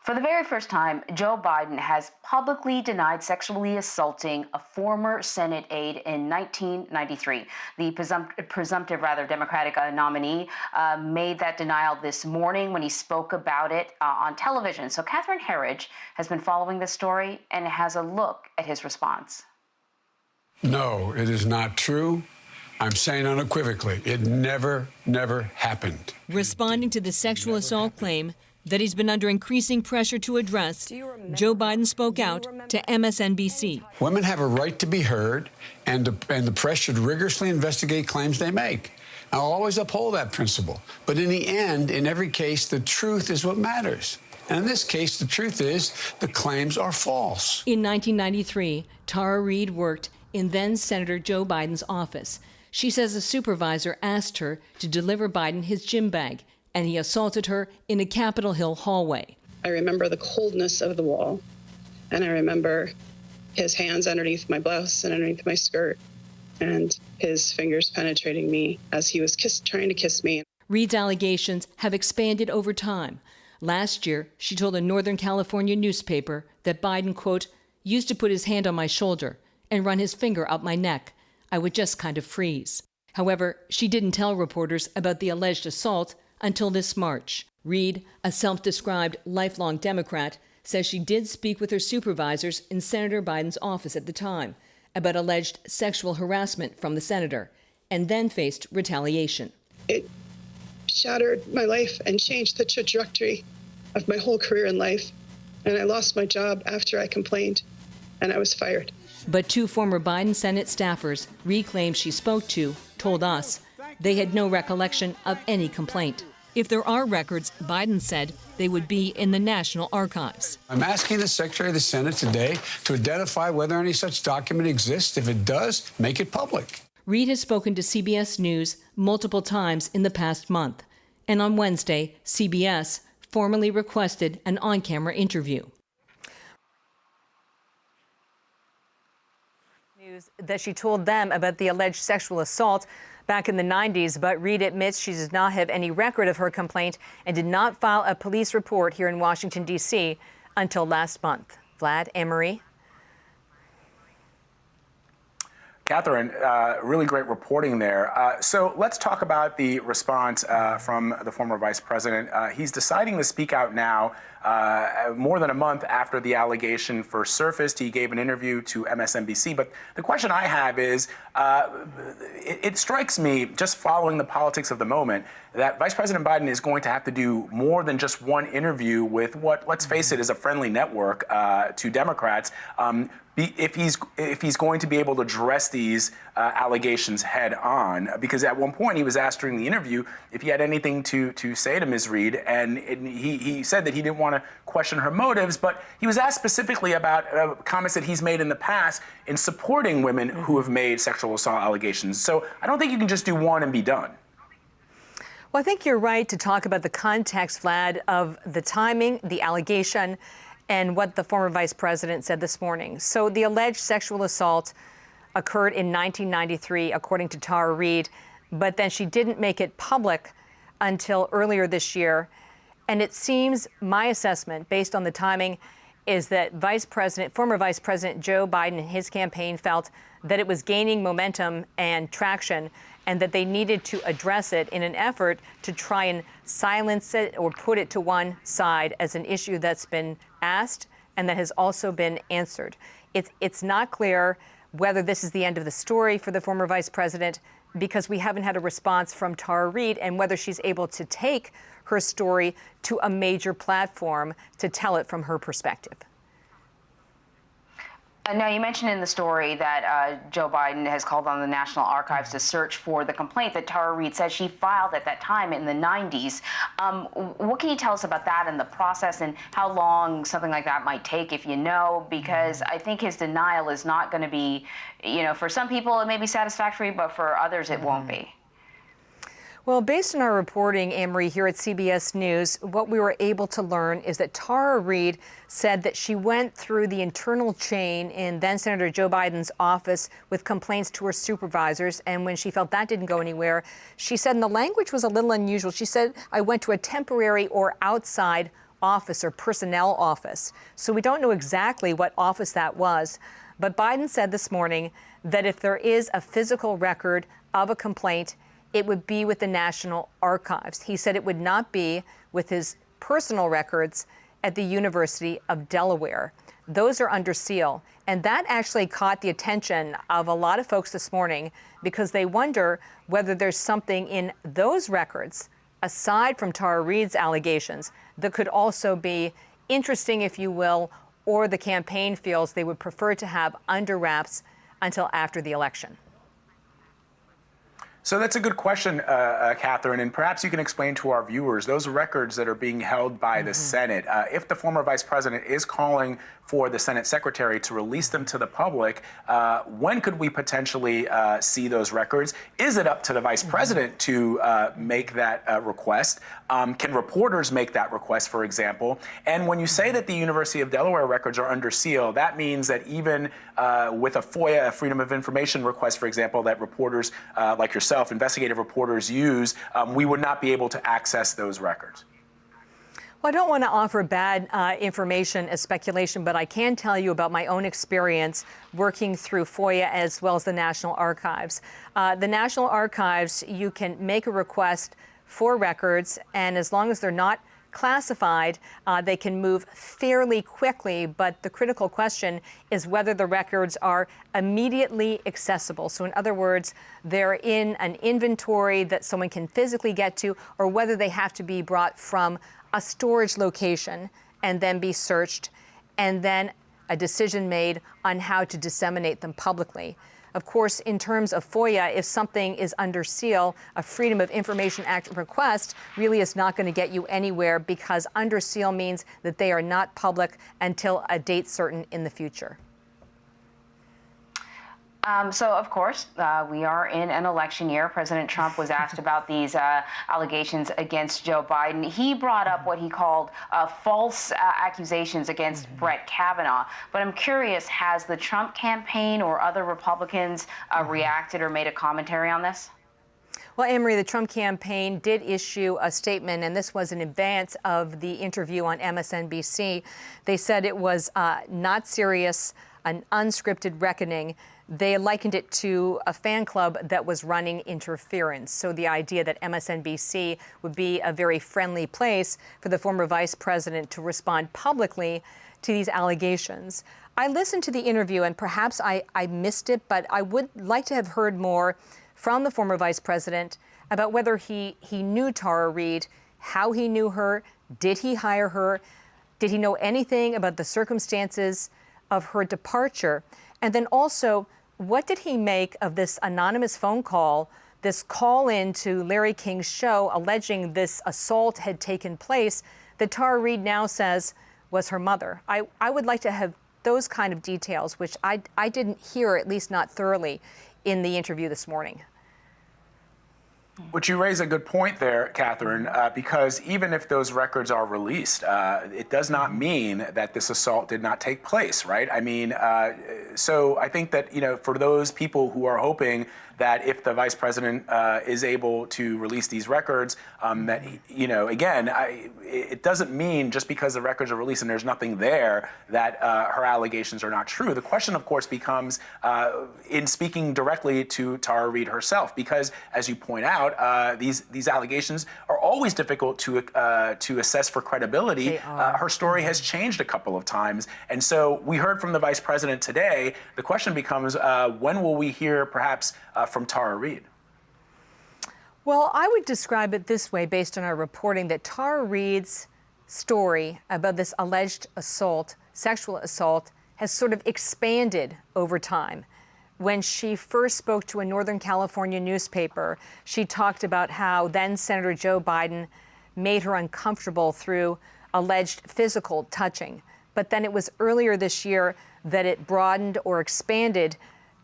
For the very first time, Joe Biden has publicly denied sexually assaulting a former Senate aide in 1993. The presumptive Democratic nominee made that denial this morning when he spoke about it on television. So Catherine Herridge has been following this story and has a look at his response. No, it is not true. I'm saying unequivocally, it never happened. Responding to the sexual assault claim that he's been under increasing pressure to address, Joe Biden spoke out to MSNBC. Women have a right to be heard, and the press should rigorously investigate claims they make. I'll always uphold that principle. But in the end, in every case, the truth is what matters. And in this case, the truth is the claims are false. In 1993, Tara Reade worked in then-Senator Joe Biden's office. She says a supervisor asked her to deliver Biden his gym bag, and he assaulted her in a Capitol Hill hallway. I remember the coldness of the wall, and I remember his hands underneath my blouse and underneath my skirt, and his fingers penetrating me as he was trying to kiss me. Reade's allegations have expanded over time. Last year, she told a Northern California newspaper that Biden, quote, used to put his hand on my shoulder and run his finger up my neck. I would just kind of freeze. However, she didn't tell reporters about the alleged assault until this March. Reade, a self-described lifelong Democrat, says she did speak with her supervisors in Senator Biden's office at the time about alleged sexual harassment from the senator, and then faced retaliation. It shattered my life and changed the trajectory of my whole career in life. And I lost my job after I complained, and I was fired. But two former Biden Senate staffers Reade claims she spoke to told us they had no recollection of any complaint. If there are records, Biden said they would be in the National Archives. I'm asking the Secretary of the Senate today to identify whether any such document exists. If it does, make it public. Reade has spoken to CBS News multiple times in the past month. And on Wednesday, CBS formally requested an on-camera interview. News that she told them about the alleged sexual assault back in the 90s, but Reade admits she does not have any record of her complaint and did not file a police report here in Washington, D.C. until last month. Vlad, Anne-Marie. Catherine, really great reporting there. So let's talk about the response from the former vice president. He's deciding to speak out now. More than a month after the allegation first surfaced, he gave an interview to MSNBC. But the question I have is, it strikes me, just following the politics of the moment, that Vice President Biden is going to have to do more than just one interview with what, let's face it, is a friendly network to Democrats. If he's going to be able to address these allegations head on, because at one point he was asked during the interview if he had anything to say to Ms. Reade, and he said that he didn't want to question her motives, but he was asked specifically about comments that he's made in the past in supporting women who have made sexual assault allegations. So I don't think you can just do one and be done. Well, I think you're right to talk about the context, Vlad, of the timing, the allegation, and what the former vice president said this morning. So the alleged sexual assault occurred in 1993, according to Tara Reade, but then she didn't make it public until earlier this year. And it seems, my assessment, based on the timing, is that former Vice President Joe Biden and his campaign felt that it was gaining momentum and traction, and that they needed to address it in an effort to try and silence it or put it to one side as an issue that's been asked and that has also been answered. It's not clear whether this is the end of the story for the former vice president, because we haven't had a response from Tara Reade, and whether she's able to take her story to a major platform to tell it from her perspective. Now, you mentioned in the story that Joe Biden has called on the National Archives to search for the complaint that Tara Reade says she filed at that time in the 90s. What can you tell us about that and the process, and how long something like that might take, if you know? Because I think his denial is not going to be, for some people it may be satisfactory, but for others it won't be. Well, based on our reporting, Anne-Marie, here at CBS News, what we were able to learn is that Tara Reade said that she went through the internal chain in then-Senator Joe Biden's office with complaints to her supervisors, and when she felt that didn't go anywhere, she said, and the language was a little unusual, she said, I went to a temporary or outside office or personnel office. So we don't know exactly what office that was. But Biden said this morning that if there is a physical record of a complaint, it would be with the National Archives. He said it would not be with his personal records at the University of Delaware. Those are under seal. And that actually caught the attention of a lot of folks this morning because they wonder whether there's something in those records, aside from Tara Reade's allegations, that could also be interesting, if you will, or the campaign feels they would prefer to have under wraps until after the election. So that's a good question, Catherine, and perhaps you can explain to our viewers those records that are being held by the Senate. If the former vice president is calling for the Senate secretary to release them to the public, when could we potentially see those records? Is it up to the vice president to make that request? Can reporters make that request, for example? And when you say that the University of Delaware records are under seal, that means that even with a FOIA, a Freedom of Information request, for example, that reporters like yourself, investigative reporters use, we would not be able to access those records. Well, I don't want to offer bad information as speculation, but I can tell you about my own experience working through FOIA as well as the National Archives. The National Archives, you can make a request for records, and as long as they're not classified, they can move fairly quickly, but the critical question is whether the records are immediately accessible. So in other words, they're in an inventory that someone can physically get to, or whether they have to be brought from a storage location and then be searched, and then a decision made on how to disseminate them publicly. Of course, in terms of FOIA, if something is under seal, a Freedom of Information Act request really is not going to get you anywhere, because under seal means that they are not public until a date certain in the future. So, of course, we are in an election year. President Trump was asked about these allegations against Joe Biden. He brought up what he called false accusations against Brett Kavanaugh. But I'm curious, has the Trump campaign or other Republicans reacted or made a commentary on this? Well, Anne-Marie, the Trump campaign did issue a statement, and this was in advance of the interview on MSNBC. They said it was not serious, an unscripted reckoning. They likened it to a fan club that was running interference. So the idea that MSNBC would be a very friendly place for the former vice president to respond publicly to these allegations. I listened to the interview, and perhaps I missed it, but I would like to have heard more from the former vice president about whether he knew Tara Reade, how he knew her, did he hire her, did he know anything about the circumstances of her departure, and then also, what did he make of this anonymous phone call, this call in to Larry King's show alleging this assault had taken place that Tara Reade now says was her mother? I would like to have those kind of details, which I didn't hear, at least not thoroughly, in the interview this morning. Which you raise a good point there, Catherine, because even if those records are released, it does not mean that this assault did not take place, right? I mean, so I think that, for those people who are hoping that if the vice president is able to release these records, that, again, it doesn't mean just because the records are released and there's nothing there that her allegations are not true. The question, of course, becomes in speaking directly to Tara Reade herself, because as you point out, these allegations are always difficult to assess for credibility. Her story has changed a couple of times. And so we heard from the vice president today. The question becomes, when will we hear perhaps from Tara Reade? Well, I would describe it this way based on our reporting, that Tara Reade's story about this alleged assault, sexual assault, has sort of expanded over time. When she first spoke to a Northern California newspaper, she talked about how then Senator Joe Biden made her uncomfortable through alleged physical touching. But then it was earlier this year that it broadened or expanded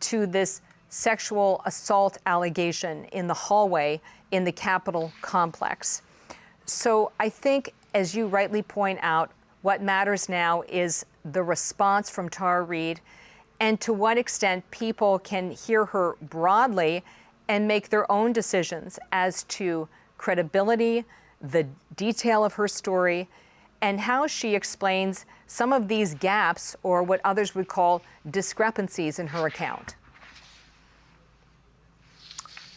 to this sexual assault allegation in the hallway in the Capitol complex. So I think, as you rightly point out, what matters now is the response from Tara Reade and to what extent people can hear her broadly and make their own decisions as to credibility, the detail of her story, and how she explains some of these gaps, or what others would call discrepancies, in her account.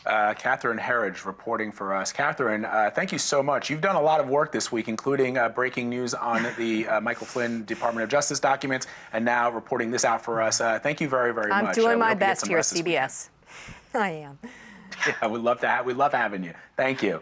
Catherine Herridge reporting for us. Catherine, thank you so much. You've done a lot of work this week, including breaking news on the Michael Flynn Department of Justice documents, and now reporting this out for us. Thank you very, very much. I'm doing my best here at CBS. I am. Yeah, we'd love having you. Thank you.